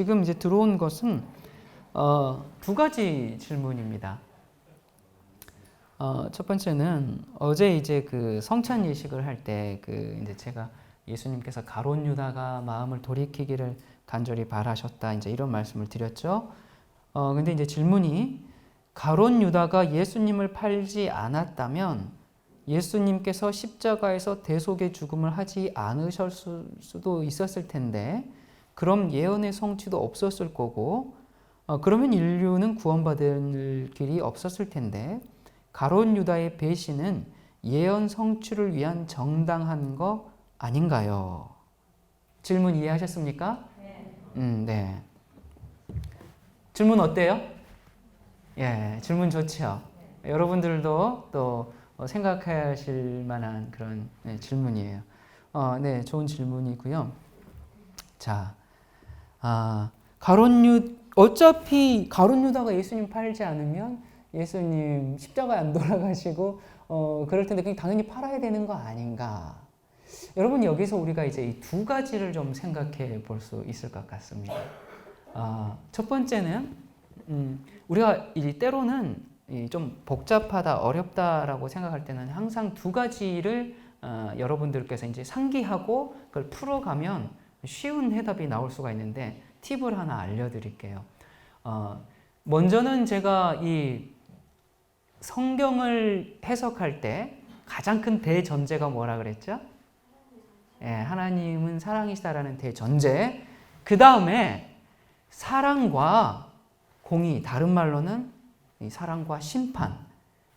지금 이제 들어온 것은 두 가지 질문입니다. 첫 번째는 어제 이제 그 성찬 예식을 할 때 그 이제 제가 예수님께서 가룟 유다가 마음을 돌이키기를 간절히 바라셨다 이제 이런 말씀을 드렸죠. 근데 이제 질문이 가룟 유다가 예수님을 팔지 않았다면 예수님께서 십자가에서 대속의 죽음을 하지 않으셨을 수도 있었을 텐데 그럼 예언의 성취도 없었을 거고 그러면 인류는 구원받을 길이 없었을 텐데 가룟 유다의 배신은 예언 성취를 위한 정당한 거 아닌가요? 질문 이해하셨습니까? 네. 질문 어때요? 예, 질문 좋죠. 여러분들도 또 생각하실 만한 그런 질문이에요. 네, 좋은 질문이고요. 자, 어차피 가룟 유다가 예수님 팔지 않으면 예수님 십자가에 안 돌아가시고 그럴 텐데 그냥 당연히 팔아야 되는 거 아닌가? 여러분 여기서 우리가 이제 이 두 가지를 좀 생각해 볼 수 있을 것 같습니다. 첫 번째는 우리가 때로는 좀 복잡하다, 어렵다라고 생각할 때는 항상 두 가지를 여러분들께서 이제 상기하고 그걸 풀어가면 쉬운 해답이 나올 수가 있는데 팁을 하나 알려드릴게요. 먼저는 제가 이 성경을 해석할 때 가장 큰 대전제가 뭐라 그랬죠? 예, 하나님은 사랑이시다라는 대전제. 그 다음에 사랑과 공의, 다른 말로는 이 사랑과 심판.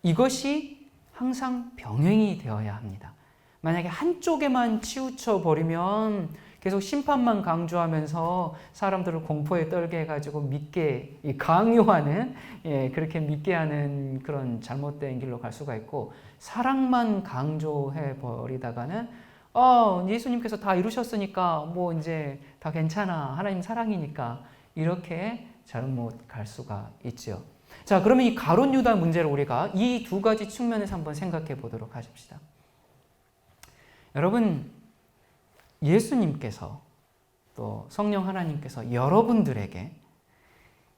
이것이 항상 병행이 되어야 합니다. 만약에 한쪽에만 치우쳐 버리면 계속 심판만 강조하면서 사람들을 공포에 떨게 해가지고 믿게 강요하는 그렇게 믿게 하는 그런 잘못된 길로 갈 수가 있고 사랑만 강조해 버리다가는 예수님께서 다 이루셨으니까 뭐 이제 다 괜찮아 하나님 사랑이니까 이렇게 잘못 갈 수가 있죠. 자, 그러면 이 가룟 유다 문제를 우리가 이 두 가지 측면에서 한번 생각해 보도록 하십시다. 여러분 예수님께서 또 성령 하나님께서 여러분들에게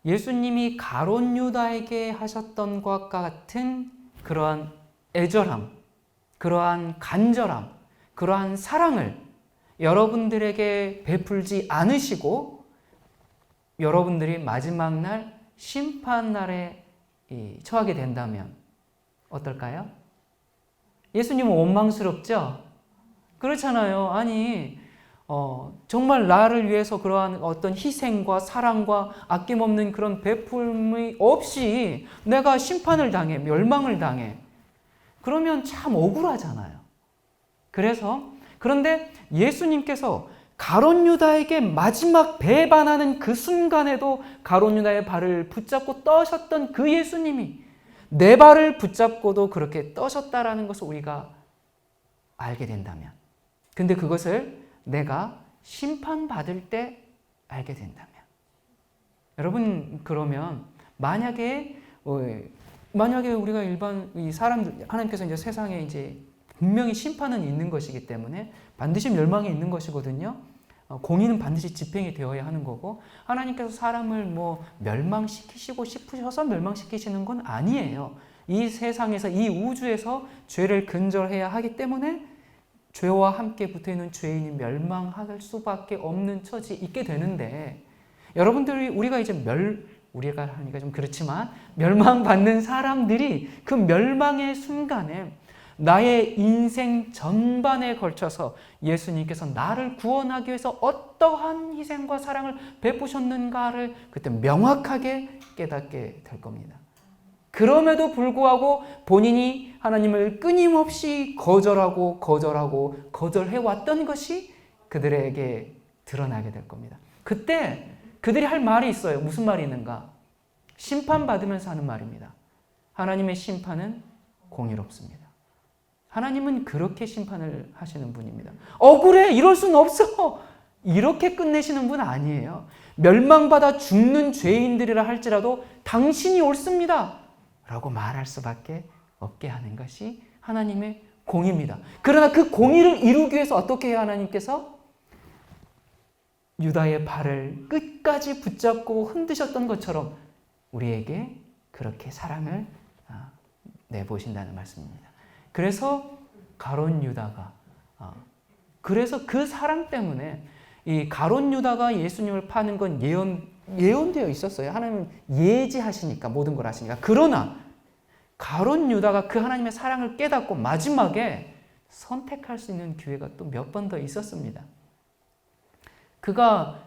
예수님이 가룟 유다에게 하셨던 것과 같은 그러한 애절함, 그러한 간절함, 그러한 사랑을 여러분들에게 베풀지 않으시고 여러분들이 마지막 날 심판 날에 처하게 된다면 어떨까요? 예수님은 원망스럽죠? 그렇잖아요. 아니 정말 나를 위해서 그러한 어떤 희생과 사랑과 아낌없는 그런 베풀음이 없이 내가 심판을 당해, 멸망을 당해. 그러면 참 억울하잖아요. 그런데 예수님께서 가룟 유다에게 마지막 배반하는 그 순간에도 가룟 유다의 발을 붙잡고 떠셨던 그 예수님이 내 발을 붙잡고도 그렇게 떠셨다라는 것을 우리가 알게 된다면, 근데 그것을 내가 심판받을 때 알게 된다면, 여러분 그러면 만약에 우리가 일반 이 사람들 하나님께서 이제 세상에 이제 분명히 심판은 있는 것이기 때문에 반드시 멸망이 있는 것이거든요. 공의는 반드시 집행이 되어야 하는 거고 하나님께서 사람을 뭐 멸망시키시고 싶으셔서 멸망시키시는 건 아니에요. 이 세상에서 이 우주에서 죄를 근절해야 하기 때문에 죄와 함께 붙어있는 죄인이 멸망할 수밖에 없는 처지에 있게 되는데 여러분들이 우리가 하니까 좀 그렇지만 멸망받는 사람들이 그 멸망의 순간에 나의 인생 전반에 걸쳐서 예수님께서 나를 구원하기 위해서 어떠한 희생과 사랑을 베푸셨는가를 그때 명확하게 깨닫게 될 겁니다. 그럼에도 불구하고 본인이 하나님을 끊임없이 거절해왔던 것이 그들에게 드러나게 될 겁니다. 그때 그들이 할 말이 있어요. 무슨 말이 있는가? 심판받으면서 하는 말입니다. 하나님의 심판은 공의롭습니다. 하나님은 그렇게 심판을 하시는 분입니다. 억울해! 이럴 수는 없어! 이렇게 끝내시는 분 아니에요. 멸망받아 죽는 죄인들이라 할지라도 당신이 옳습니다. 라고 말할 수밖에 없게 하는 것이 하나님의 공의입니다. 그러나 그 공의를 이루기 위해서 어떻게 해야 하나님께서? 유다의 발을 끝까지 붙잡고 흔드셨던 것처럼 우리에게 그렇게 사랑을 내보신다는 말씀입니다. 그래서 가룟 유다가 그래서 그 사랑 때문에 이 가룟 유다가 예수님을 파는 건 예언되어 있었어요. 하나님은 예지하시니까 모든 걸 하시니까. 그러나 가룟 유다가 그 하나님의 사랑을 깨닫고 마지막에 선택할 수 있는 기회가 또 몇 번 더 있었습니다. 그가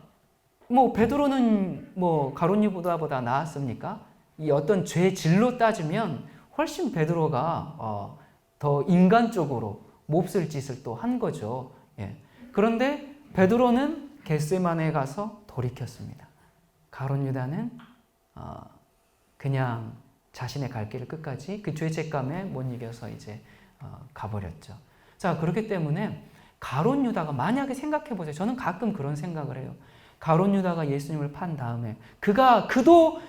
베드로는 가룟 유다보다 나았습니까? 이 어떤 죄의 질로 따지면 훨씬 베드로가 더 인간적으로 몹쓸 짓을 또 한 거죠. 예. 그런데 베드로는 겟세마네에 가서 돌이켰습니다. 가룟 유다는 그냥 자신의 갈 길을 끝까지 그 죄책감에 못 이겨서 이제 가버렸죠. 자, 그렇기 때문에 가룟 유다가 만약에 생각해 보세요. 저는 가끔 그런 생각을 해요. 가룟 유다가 예수님을 판 다음에 그도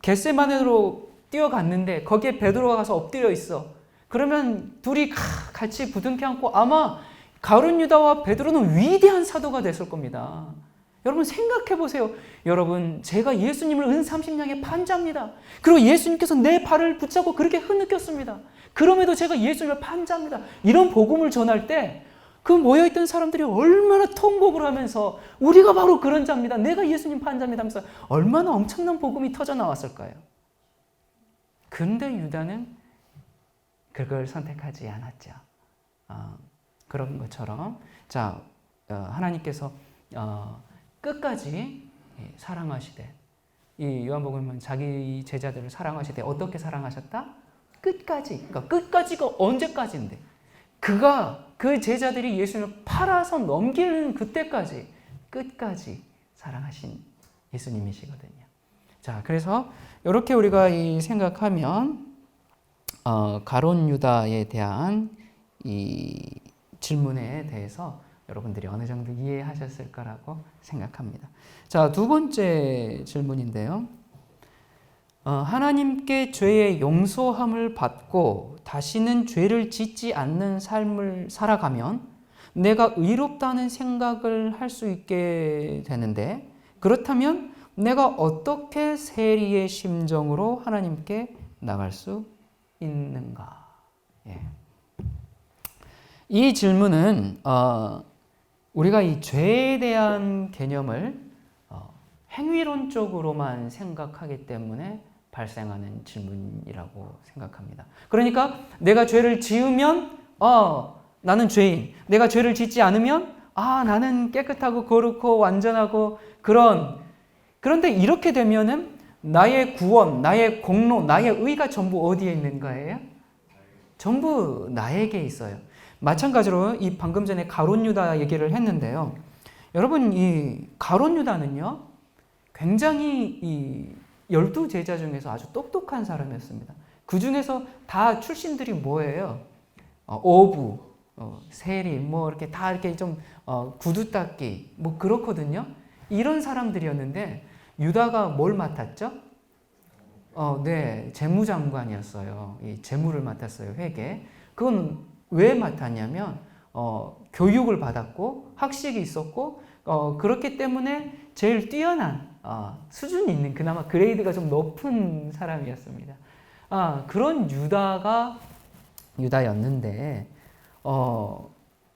겟세마네로 뛰어갔는데 거기에 베드로가 가서 엎드려 있어. 그러면 둘이 같이 부둥켜 안고 아마 가룟 유다와 베드로는 위대한 사도가 됐을 겁니다. 여러분 생각해 보세요. 여러분, 제가 예수님을 은 30냥의 판자입니다. 그리고 예수님께서 내 발을 붙잡고 그렇게 흐느꼈습니다. 그럼에도 제가 예수님을 판자입니다. 이런 복음을 전할 때 그 모여있던 사람들이 얼마나 통곡을 하면서 우리가 바로 그런 자입니다. 내가 예수님 판자입니다 하면서 얼마나 엄청난 복음이 터져 나왔을까요? 근데 유다는 그걸 선택하지 않았죠. 그런 것처럼 자, 하나님께서 끝까지 사랑하시되 이 요한복음은 자기 제자들을 사랑하시되 어떻게 사랑하셨다? 끝까지. 그러니까 끝까지가 언제까지인데 그가 그 제자들이 예수님을 팔아서 넘기는 그때까지 끝까지 사랑하신 예수님이시거든요. 자, 그래서 이렇게 우리가 생각하면 가룟 유다에 대한 이 질문에 대해서 여러분들이 어느 정도 이해하셨을 거라고 생각합니다. 자, 두 번째 질문인데요. 하나님께 죄의 용서함을 받고 다시는 죄를 짓지 않는 삶을 살아가면 내가 의롭다는 생각을 할 수 있게 되는데 그렇다면 내가 어떻게 세리의 심정으로 하나님께 나갈 수 있는가? 예. 이 질문은 우리가 이 죄에 대한 개념을 행위론적으로만 생각하기 때문에 발생하는 질문이라고 생각합니다. 그러니까 내가 죄를 지으면 나는 죄인, 내가 죄를 짓지 않으면 나는 깨끗하고 거룩하고 완전하고 그런데 이렇게 되면은 나의 구원, 나의 공로, 나의 의가 전부 어디에 있는 거예요? 전부 나에게 있어요. 마찬가지로 이 방금 전에 가룟 유다 얘기를 했는데요. 여러분, 이 가룟 유다는요, 굉장히 이 12제자 중에서 아주 똑똑한 사람이었습니다. 그 중에서 다 출신들이 뭐예요? 어부, 세리, 이렇게 다 이렇게 좀 구두 닦기, 그렇거든요. 이런 사람들이었는데 유다가 뭘 맡았죠? 네, 재무장관이었어요. 이 재무를 맡았어요, 회계. 그건 왜 맡았냐면 교육을 받았고 학식이 있었고 그렇기 때문에 제일 뛰어난 수준이 있는 그나마 그레이드가 좀 높은 사람이었습니다. 그런 유다였는데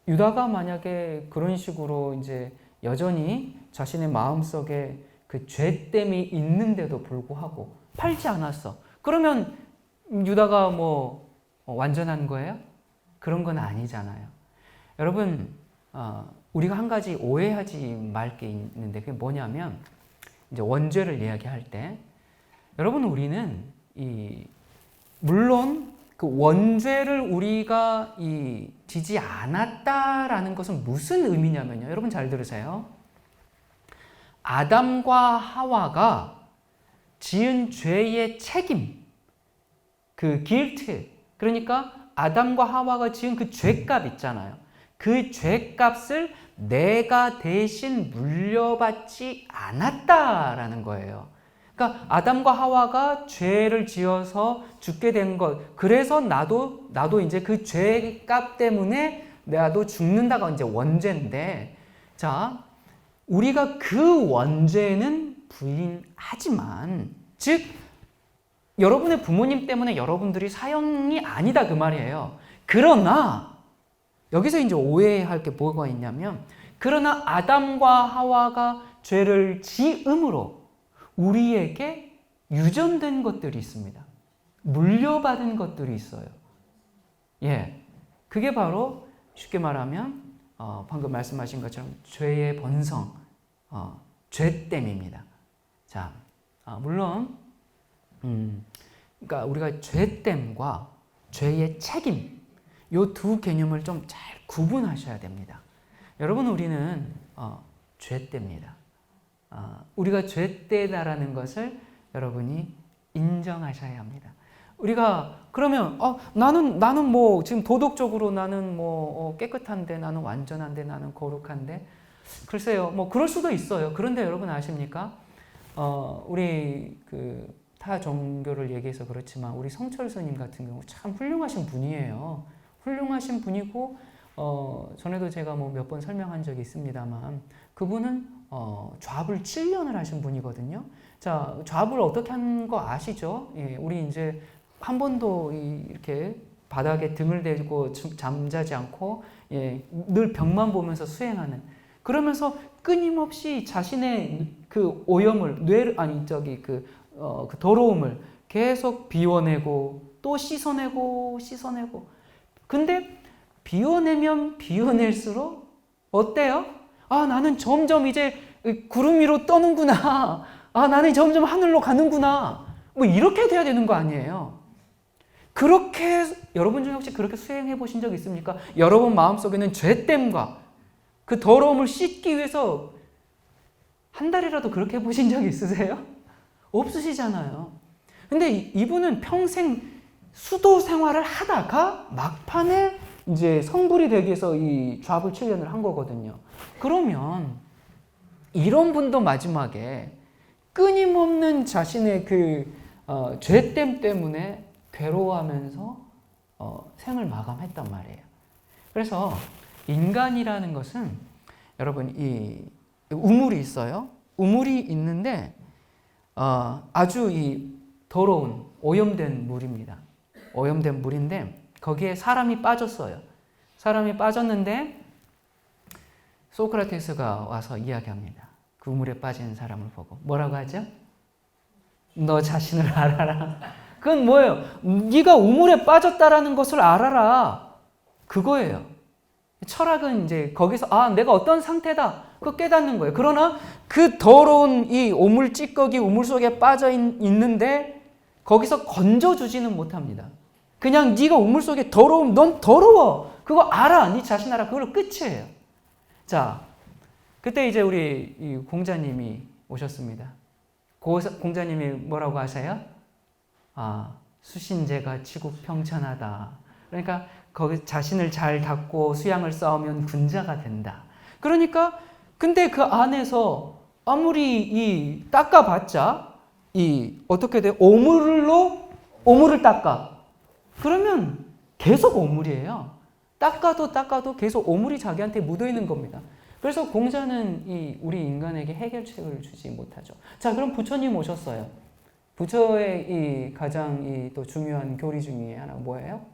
유다가 만약에 그런 식으로 이제 여전히 자신의 마음속에 그 죄됨이 있는데도 불구하고 팔지 않았어. 그러면 유다가 완전한 거예요? 그런 건 아니잖아요. 여러분, 우리가 한 가지 오해하지 말 게 있는데 그게 뭐냐면 이제 원죄를 이야기할 때 여러분 우리는 물론 그 원죄를 우리가 지지 않았다라는 것은 무슨 의미냐면요. 여러분 잘 들으세요. 아담과 하와가 지은 죄의 책임, 그 guilt, 그러니까 아담과 하와가 지은 그 죄값 있잖아요. 그 죄값을 내가 대신 물려받지 않았다라는 거예요. 그러니까 아담과 하와가 죄를 지어서 죽게 된 것, 그래서 나도 이제 그 죄값 때문에 나도 죽는다가 이제 원죄인데, 자, 우리가 그 원죄는 부인하지만, 즉 여러분의 부모님 때문에 여러분들이 사형이 아니다 그 말이에요. 그러나 여기서 이제 오해할 게 뭐가 있냐면, 그러나 아담과 하와가 죄를 지음으로 우리에게 유전된 것들이 있습니다. 물려받은 것들이 있어요. 예, 그게 바로 쉽게 말하면 방금 말씀하신 것처럼 죄의 본성, 죄됨입니다. 자, 물론 그러니까 우리가 죄됨과 죄의 책임, 이 두 개념을 좀 잘 구분하셔야 됩니다. 여러분, 우리는 죄때입니다. 우리가 죄때다라는 것을 여러분이 인정하셔야 합니다. 우리가 그러면 나는 뭐 지금 도덕적으로 나는 뭐 깨끗한데, 나는 완전한데, 나는 거룩한데, 글쎄요, 뭐 그럴 수도 있어요. 그런데 여러분 아십니까? 우리 그 타 종교를 얘기해서 그렇지만 우리 성철 스님 같은 경우 참 훌륭하신 분이에요. 훌륭하신 분이고, 전에도 제가 뭐 몇 번 설명한 적이 있습니다만, 그분은 좌불 7년을 하신 분이거든요. 자, 좌불 어떻게 한 거 아시죠? 예, 우리 이제 한 번도 이렇게 바닥에 등을 대고 잠자지 않고, 예, 늘 벽만 보면서 수행하는, 그러면서 끊임없이 자신의 그 오염을 그 더러움을 계속 비워내고 또 씻어내고. 근데 비워내면 비워낼수록 어때요? 나는 점점 이제 구름 위로 떠는구나. 나는 점점 하늘로 가는구나. 뭐 이렇게 돼야 되는 거 아니에요? 그렇게 여러분 중에 혹시 그렇게 수행해 보신 적 있습니까? 여러분 마음속에는 죄됨과 그 더러움을 씻기 위해서 한 달이라도 그렇게 해보신 적 있으세요? 없으시잖아요. 근데 이분은 평생 수도 생활을 하다가 막판에 이제 성불이 되기 위해서 이 좌불 7년을 한 거거든요. 그러면 이런 분도 마지막에 끊임없는 자신의 그 죄됨 때문에 괴로워하면서 생을 마감했단 말이에요. 그래서 인간이라는 것은 여러분 이 우물이 있어요. 우물이 있는데 아주 이 더러운 오염된 물입니다. 오염된 물인데 거기에 사람이 빠졌어요. 사람이 빠졌는데 소크라테스가 와서 이야기합니다. 그 우물에 빠진 사람을 보고 뭐라고 하죠? 너 자신을 알아라. 그건 뭐예요? 네가 우물에 빠졌다라는 것을 알아라. 그거예요. 철학은 이제 거기서 내가 어떤 상태다. 그거 깨닫는 거예요. 그러나 그 더러운 이 오물 찌꺼기 우물 속에 빠져 있는데 거기서 건져주지는 못합니다. 그냥 네가 우물 속에 더러움, 넌 더러워. 그거 알아. 네 자신 알아. 그걸로 끝이에요. 자, 그때 이제 우리 이 공자님이 오셨습니다. 공자님이 뭐라고 하세요? 수신제가 치국평천하다. 그러니까 거기 자신을 잘 닦고 수양을 쌓으면 군자가 된다. 그러니까 근데 그 안에서 아무리 닦아봤자 어떻게 돼? 오물을 닦아. 그러면 계속 오물이에요. 닦아도 계속 오물이 자기한테 묻어있는 겁니다. 그래서 공자는 우리 인간에게 해결책을 주지 못하죠. 자, 그럼 부처님 오셨어요. 부처의 가장 또 중요한 교리 중에 하나가 뭐예요?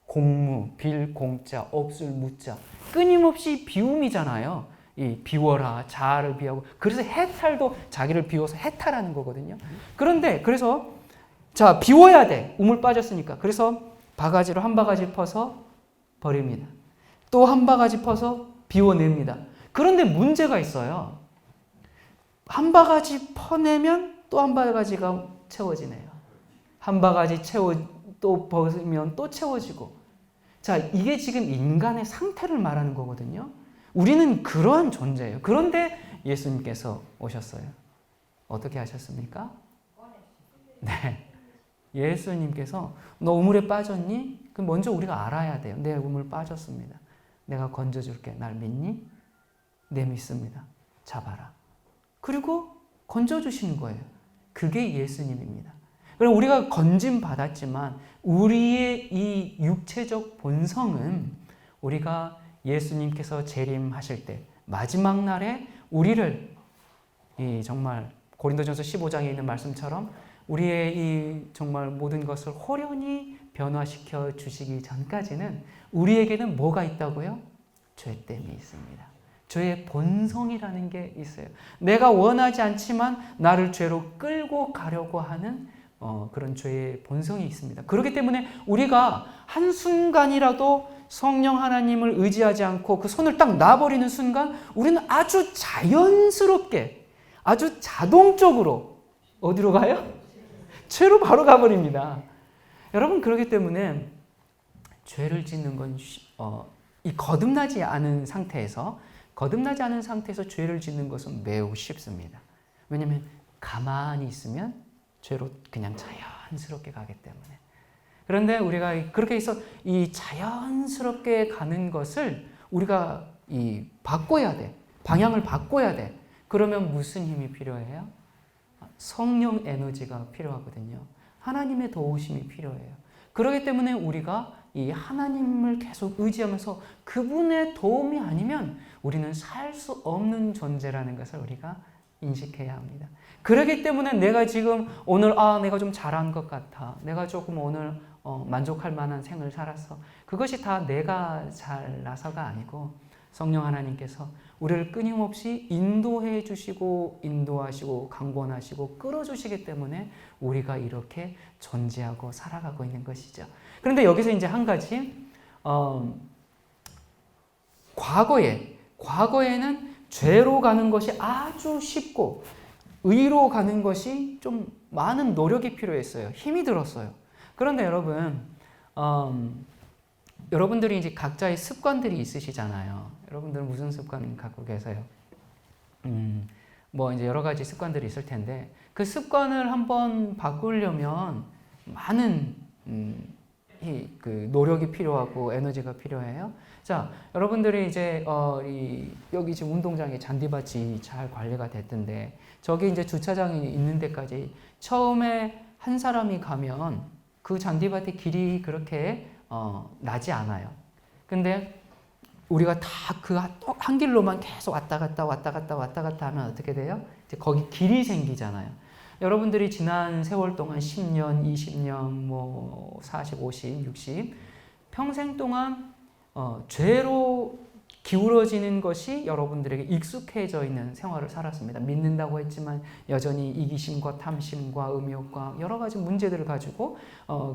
공무, 빌, 공자, 없을, 무자. 끊임없이 비움이잖아요. 비워라, 자아를 비하고. 그래서 해탈도 자기를 비워서 해탈하는 거거든요. 그런데 그래서 자, 비워야 돼. 우물 빠졌으니까. 그래서 바가지로 한 바가지 퍼서 버립니다. 또 한 바가지 퍼서 비워냅니다. 그런데 문제가 있어요. 한 바가지 퍼내면 또 한 바가지가 채워지네요. 한 바가지 또 벗으면 또 채워지고. 자, 이게 지금 인간의 상태를 말하는 거거든요. 우리는 그러한 존재예요. 그런데 예수님께서 오셨어요. 어떻게 하셨습니까? 네. 예수님께서 너 우물에 빠졌니? 그럼 먼저 우리가 알아야 돼요. 내 우물 빠졌습니다. 내가 건져줄게. 날 믿니? 네, 믿습니다. 잡아라. 그리고 건져주시는 거예요. 그게 예수님입니다. 그럼 우리가 건짐 받았지만 우리의 이 육체적 본성은 우리가 예수님께서 재림하실 때 마지막 날에 우리를 이 정말 고린도전서 15장에 있는 말씀처럼 우리의 이 정말 모든 것을 호련히 변화시켜 주시기 전까지는 우리에게는 뭐가 있다고요? 죄됨이 있습니다. 죄의 본성이라는 게 있어요. 내가 원하지 않지만 나를 죄로 끌고 가려고 하는 그런 죄의 본성이 있습니다. 그렇기 때문에 우리가 한순간이라도 성령 하나님을 의지하지 않고 그 손을 딱 놔버리는 순간 우리는 아주 자연스럽게, 아주 자동적으로 어디로 가요? 죄로 바로 가버립니다. 여러분, 그렇기 때문에 죄를 짓는 건 이 거듭나지 않은 상태에서 죄를 짓는 것은 매우 쉽습니다. 왜냐하면 가만히 있으면 죄로 그냥 자연스럽게 가기 때문에. 그런데 우리가 그렇게 해서 이 자연스럽게 가는 것을 우리가 바꿔야 돼. 방향을 바꿔야 돼. 그러면 무슨 힘이 필요해요? 성령 에너지가 필요하거든요. 하나님의 도우심이 필요해요. 그렇기 때문에 우리가 이 하나님을 계속 의지하면서 그분의 도움이 아니면 우리는 살 수 없는 존재라는 것을 우리가 인식해야 합니다. 그렇기 때문에 내가 지금 오늘 내가 좀 잘한 것 같아. 내가 조금 오늘 만족할 만한 생을 살았어. 그것이 다 내가 잘나서가 아니고 성령 하나님께서 우리를 끊임없이 인도해 주시고 인도하시고 강권하시고 끌어주시기 때문에 우리가 이렇게 존재하고 살아가고 있는 것이죠. 그런데 여기서 이제 한 가지 과거에는 죄로 가는 것이 아주 쉽고 의로 가는 것이 좀 많은 노력이 필요했어요. 힘이 들었어요. 그런데 여러분, 여러분들이 이제 각자의 습관들이 있으시잖아요. 여러분들은 무슨 습관 갖고 계세요? 뭐 이제 여러 가지 습관들이 있을 텐데 그 습관을 한번 바꾸려면 많은 그 노력이 필요하고 에너지가 필요해요. 자, 여러분들이 이제 여기 지금 운동장에 잔디밭이 잘 관리가 됐던데 저기 이제 주차장이 있는 데까지 처음에 한 사람이 가면 그 잔디밭의 길이 그렇게 나지 않아요. 근데 우리가 다 그 한 길로만 계속 왔다 갔다 하면 어떻게 돼요? 이제 거기 길이 생기잖아요. 여러분들이 지난 세월 동안 10년, 20년, 뭐 40, 50, 60 평생 동안 죄로 기울어지는 것이 여러분들에게 익숙해져 있는 생활을 살았습니다. 믿는다고 했지만 여전히 이기심과 탐심과 음욕과 여러 가지 문제들을 가지고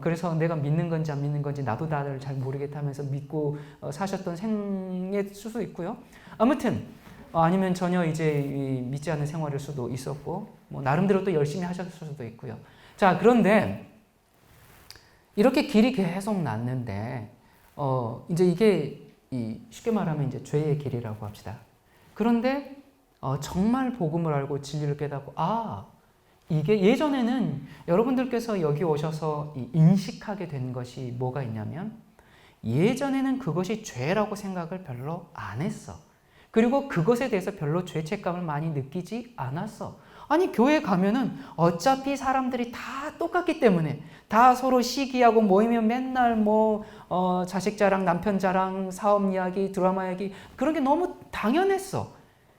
그래서 내가 믿는 건지 안 믿는 건지 나도 나를 잘 모르겠다 하면서 믿고 사셨던 생일 수도 있고요. 아무튼 아니면 전혀 이제 믿지 않는 생활일 수도 있었고 뭐 나름대로 또 열심히 하셨을 수도 있고요. 자, 그런데 이렇게 길이 계속 났는데 이제 이게 쉽게 말하면 이제 죄의 길이라고 합시다. 그런데 정말 복음을 알고 진리를 깨닫고 이게 예전에는 여러분들께서 여기 오셔서 인식하게 된 것이 뭐가 있냐면 예전에는 그것이 죄라고 생각을 별로 안 했어. 그리고 그것에 대해서 별로 죄책감을 많이 느끼지 않았어. 아니, 교회 가면은 어차피 사람들이 다 똑같기 때문에 다 서로 시기하고 모이면 맨날 자식 자랑, 남편 자랑, 사업 이야기, 드라마 이야기 그런 게 너무 당연했어.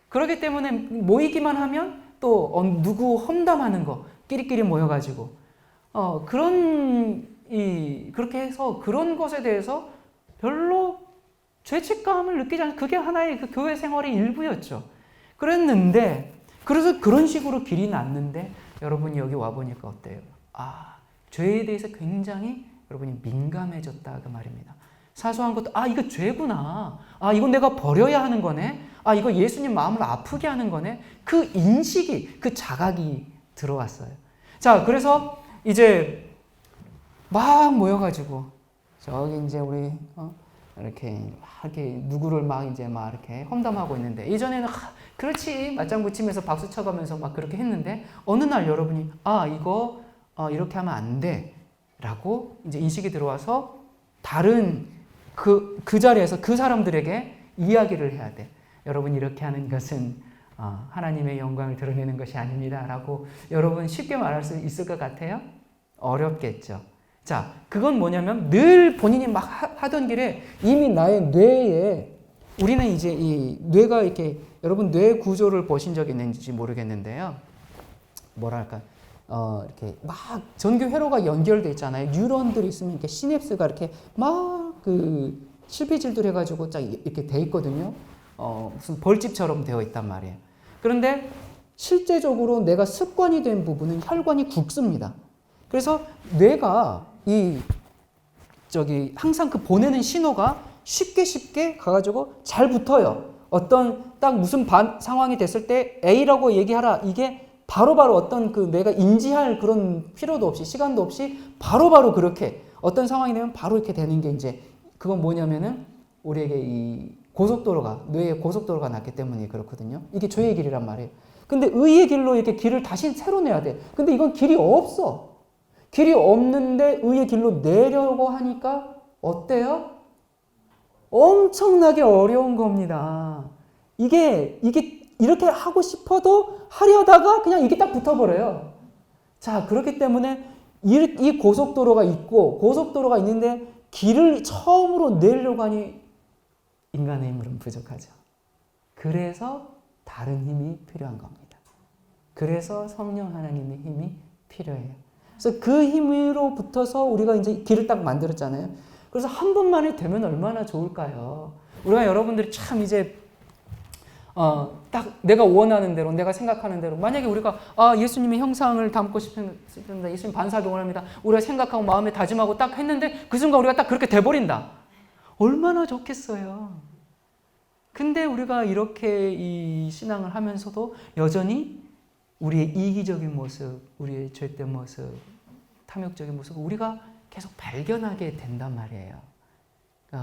그렇기 때문에 모이기만 하면 또 누구 험담하는 거 끼리끼리 모여가지고 그렇게 해서 그런 것에 대해서 별로 죄책감을 느끼지 않는 그게 하나의 그 교회 생활의 일부였죠. 그래서 그런 식으로 길이 났는데 여러분이 여기 와보니까 어때요? 죄에 대해서 굉장히 여러분이 민감해졌다 그 말입니다. 사소한 것도 이거 죄구나. 이건 내가 버려야 하는 거네. 이거 예수님 마음을 아프게 하는 거네. 그 인식이, 그 자각이 들어왔어요. 자, 그래서 이제 막 모여가지고 저기 이제 우리 이렇게 누구를 이렇게 험담하고 있는데 예전에는 그렇지 맞장구 치면서 박수 쳐가면서 막 그렇게 했는데 어느 날 여러분이 이거 이렇게 하면 안 돼 라고 이제 인식이 들어와서 다른 그 자리에서 그 사람들에게 이야기를 해야 돼. 여러분 이렇게 하는 것은 하나님의 영광을 드러내는 것이 아닙니다 라고 여러분 쉽게 말할 수 있을 것 같아요? 어렵겠죠. 자, 그건 뭐냐면 늘 본인이 막 하던 길에 이미 나의 뇌에 우리는 이제 이 뇌가 이렇게 여러분 뇌 구조를 보신 적 있는지 모르겠는데요. 뭐랄까 이렇게 막 전교 회로가 연결돼 있잖아요. 뉴런들이 있으면 이렇게 시냅스가 이렇게 막 그 실피질들 해가지고 쫙 이렇게 돼 있거든요. 무슨 벌집처럼 되어 있단 말이에요. 그런데 실제적으로 내가 습관이 된 부분은 혈관이 굵습니다. 그래서 뇌가 항상 그 보내는 신호가 쉽게 가가지고 잘 붙어요. 어떤 딱 무슨 상황이 됐을 때 A라고 얘기하라. 이게 바로바로 어떤 그 내가 인지할 그런 필요도 없이 시간도 없이 바로바로 그렇게 어떤 상황이 되면 바로 이렇게 되는 게 이제 그건 뭐냐면은 우리에게 이 고속도로가 뇌에 고속도로가 났기 때문에 그렇거든요. 이게 죄의 길이란 말이에요. 근데 의의 길로 이렇게 길을 다시 새로 내야 돼. 근데 이건 길이 없어. 길이 없는데 의의 길로 내려고 하니까 어때요? 엄청나게 어려운 겁니다. 이게 이렇게 하고 싶어도 하려다가 그냥 이게 딱 붙어버려요. 자, 그렇기 때문에 이 고속도로가 있고 고속도로가 있는데 길을 처음으로 내려고 하니 인간의 힘으로는 부족하죠. 그래서 다른 힘이 필요한 겁니다. 그래서 성령 하나님의 힘이 필요해요. 그래서 그 힘으로 붙어서 우리가 이제 길을 딱 만들었잖아요. 그래서 한 번만에 되면 얼마나 좋을까요? 우리가 여러분들이 참 이제 딱 내가 원하는 대로 내가 생각하는 대로 만약에 우리가 예수님의 형상을 담고 싶습니다. 예수님 반사하기 원합니다. 우리가 생각하고 마음에 다짐하고 딱 했는데 그 순간 우리가 딱 그렇게 돼버린다. 얼마나 좋겠어요. 근데 우리가 이렇게 이 신앙을 하면서도 여전히 우리의 이기적인 모습, 우리의 죄된 모습, 탐욕적인 모습을 우리가 계속 발견하게 된단 말이에요.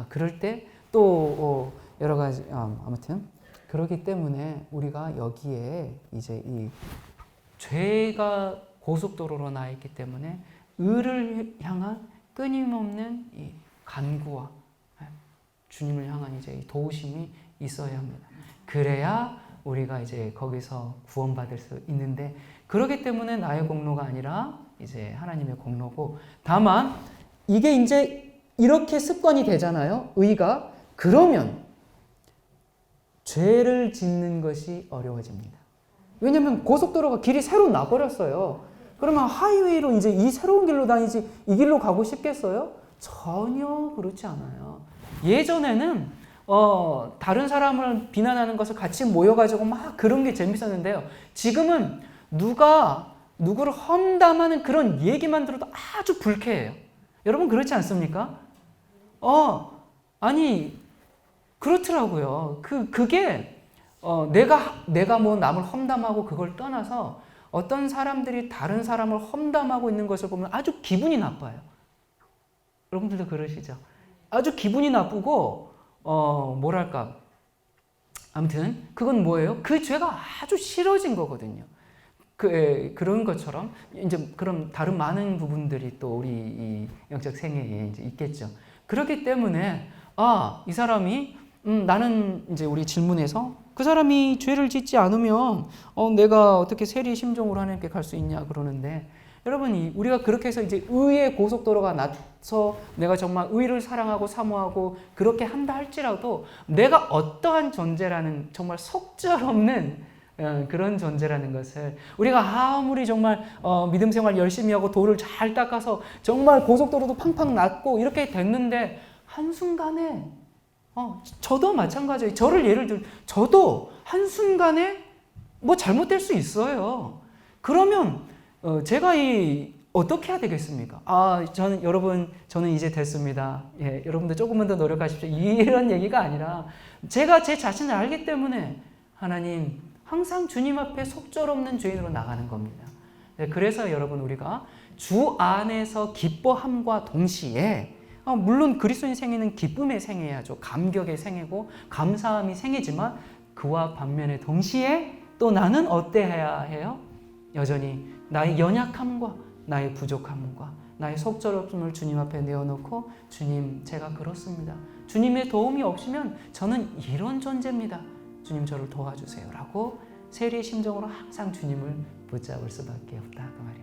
그럴 때 또 여러 가지 아무튼 그렇기 때문에 우리가 여기에 이제 이 죄가 고속도로로 나 있기 때문에 의를 향한 끊임없는 이 간구와 주님을 향한 이제 도우심이 있어야 합니다. 그래야 우리가 이제 거기서 구원받을 수 있는데 그렇기 때문에 나의 공로가 아니라 이제 하나님의 공로고 다만 이게 이제 이렇게 습관이 되잖아요. 의가. 그러면 죄를 짓는 것이 어려워집니다. 왜냐하면 고속도로가 길이 새로 나버렸어요. 그러면 하이웨이로 이제 이 새로운 길로 다니지 이 길로 가고 싶겠어요? 전혀 그렇지 않아요. 예전에는 다른 사람을 비난하는 것을 같이 모여가지고 막 그런 게 재밌었는데요. 지금은 누가 누구를 험담하는 그런 얘기만 들어도 아주 불쾌해요. 여러분 그렇지 않습니까? 아니 그렇더라고요. 그게 내가 뭐 남을 험담하고 그걸 떠나서 어떤 사람들이 다른 사람을 험담하고 있는 것을 보면 아주 기분이 나빠요. 여러분들도 그러시죠? 아주 기분이 나쁘고 뭐랄까 아무튼 그건 뭐예요? 그 죄가 아주 싫어진 거거든요. 그런 것처럼 이제 그럼 다른 많은 부분들이 또 우리 이 영적 생애에 이제 있겠죠. 그렇기 때문에 이 사람이 나는 이제 우리 질문에서 그 사람이 죄를 짓지 않으면 내가 어떻게 세리 심정으로 하나님께 갈 수 있냐 그러는데 여러분 우리가 그렇게 해서 이제 의의 고속도로가 나서 내가 정말 의를 사랑하고 사모하고 그렇게 한다 할지라도 내가 어떠한 존재라는 정말 속절없는 그런 존재라는 것을 우리가 아무리 정말 믿음 생활 열심히 하고 돌을 잘 닦아서 정말 고속도로도 팡팡 났고 이렇게 됐는데 한순간에 저도 마찬가지예요. 저를 예를 들면 저도 한순간에 뭐 잘못될 수 있어요. 그러면 제가 어떻게 해야 되겠습니까? 저는 이제 됐습니다. 예, 여러분들 조금만 더 노력하십시오. 이런 얘기가 아니라 제가 제 자신을 알기 때문에 하나님 항상 주님 앞에 속절없는 죄인으로 나가는 겁니다. 네, 그래서 여러분 우리가 주 안에서 기뻐함과 동시에 물론 그리스도인 생애는 기쁨의 생애야죠. 감격의 생애고 감사함이 생애지만 그와 반면에 동시에 또 나는 어때야 해요? 여전히 나의 연약함과 나의 부족함과 나의 속절없음을 주님 앞에 내어놓고 주님 제가 그렇습니다. 주님의 도움이 없으면 저는 이런 존재입니다. 주님 저를 도와주세요 라고 세리의 심정으로 항상 주님을 붙잡을 수밖에 없다 그 말이에요.